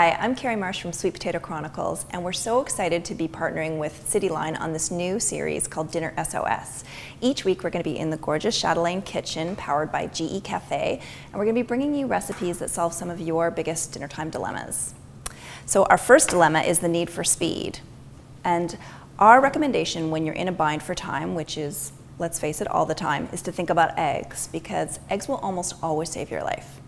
Hi, I'm Ceri Marsh from Sweet Potato Chronicles, and we're so excited to be partnering with Cityline on this new series called Dinner S.O.S. Each week we're going to be in the gorgeous Chatelaine kitchen powered by GE Cafe, and we're going to be bringing you recipes that solve some of your biggest dinner time dilemmas. So our first dilemma is the need for speed. And our recommendation when you're in a bind for time, which is, let's face it, all the time, is to think about eggs, because eggs will almost always save your life.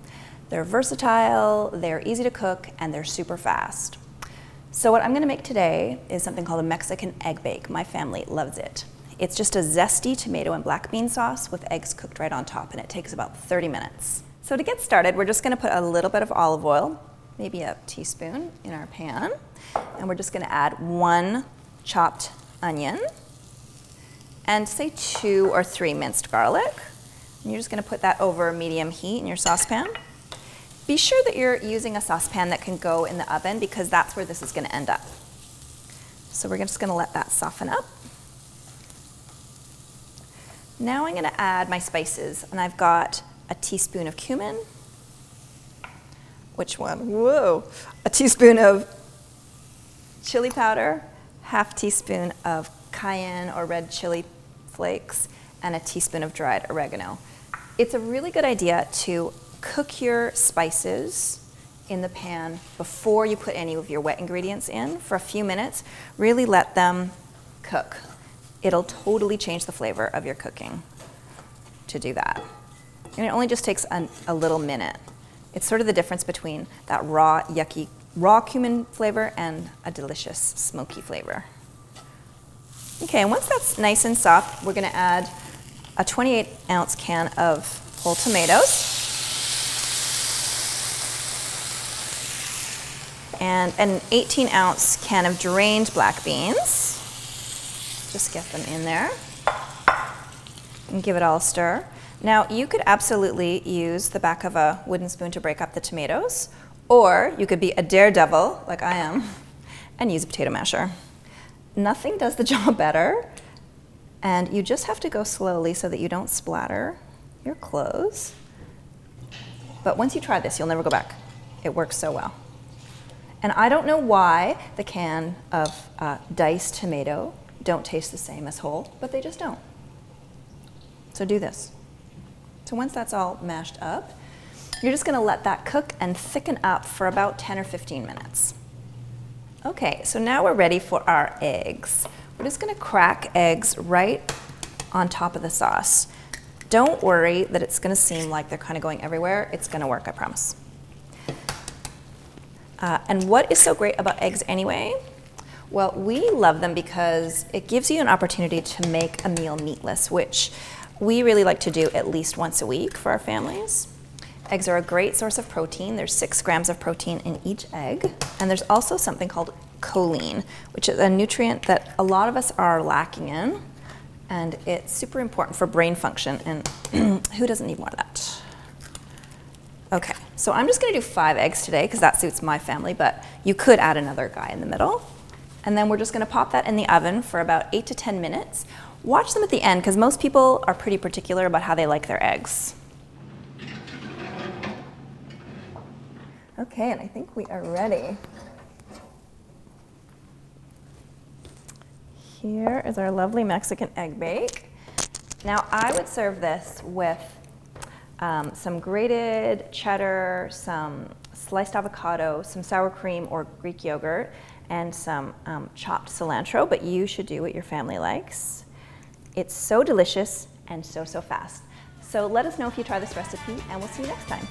They're versatile, they're easy to cook, and they're super fast. So what I'm going to make today is something called a Mexican egg bake. My family loves it. It's just a zesty tomato and black bean sauce with eggs cooked right on top, and it takes about 30 minutes. So to get started, we're just going to put a little bit of olive oil, maybe a teaspoon, in our pan, and we're just going to add 1 chopped onion and say 2 or 3 minced garlic. And you're just going to put that over medium heat in your saucepan. Be sure that you're using a saucepan that can go in the oven, because that's where this is going to end up. So we're just going to let that soften up. Now I'm going to add my spices, and I've got a teaspoon of cumin. Which one? Whoa! A teaspoon of chili powder, half teaspoon of cayenne or red chili flakes, and a teaspoon of dried oregano. It's a really good idea to cook your spices in the pan before you put any of your wet ingredients in for a few minutes. Really let them cook. It'll totally change the flavor of your cooking to do that. And it only just takes a little minute. It's sort of the difference between that raw, yucky, raw cumin flavor and a delicious smoky flavor. Okay, and once that's nice and soft, we're going to add a 28-ounce can of whole tomatoes and an 18-ounce can of drained black beans. Just get them in there and give it all a stir. Now, you could absolutely use the back of a wooden spoon to break up the tomatoes, or you could be a daredevil, like I am, and use a potato masher. Nothing does the job better, and you just have to go slowly so that you don't splatter your clothes. But once you try this, you'll never go back. It works so well. And I don't know why the can of diced tomato don't taste the same as whole, but they just don't. So do this. So once that's all mashed up, you're just going to let that cook and thicken up for about 10 or 15 minutes. Okay, so now we're ready for our eggs. We're just going to crack eggs right on top of the sauce. Don't worry that it's going to seem like they're kind of going everywhere. It's going to work, I promise. And what is so great about eggs anyway? Well, we love them because it gives you an opportunity to make a meal meatless, which we really like to do at least once a week for our families. Eggs are a great source of protein. There's 6 grams of protein in each egg. And there's also something called choline, which is a nutrient that a lot of us are lacking in. And it's super important for brain function. And who doesn't need more of that? Okay, so I'm just going to do 5 eggs today because that suits my family, but you could add another guy in the middle. And then we're just going to pop that in the oven for about 8 to 10 minutes. Watch them at the end, because most people are pretty particular about how they like their eggs. Okay, and I think we are ready. Here is our lovely Mexican egg bake. Now, I would serve this with some grated cheddar, some sliced avocado, some sour cream or Greek yogurt, and some chopped cilantro, but you should do what your family likes. It's so delicious and so fast. So let us know if you try this recipe, and we'll see you next time.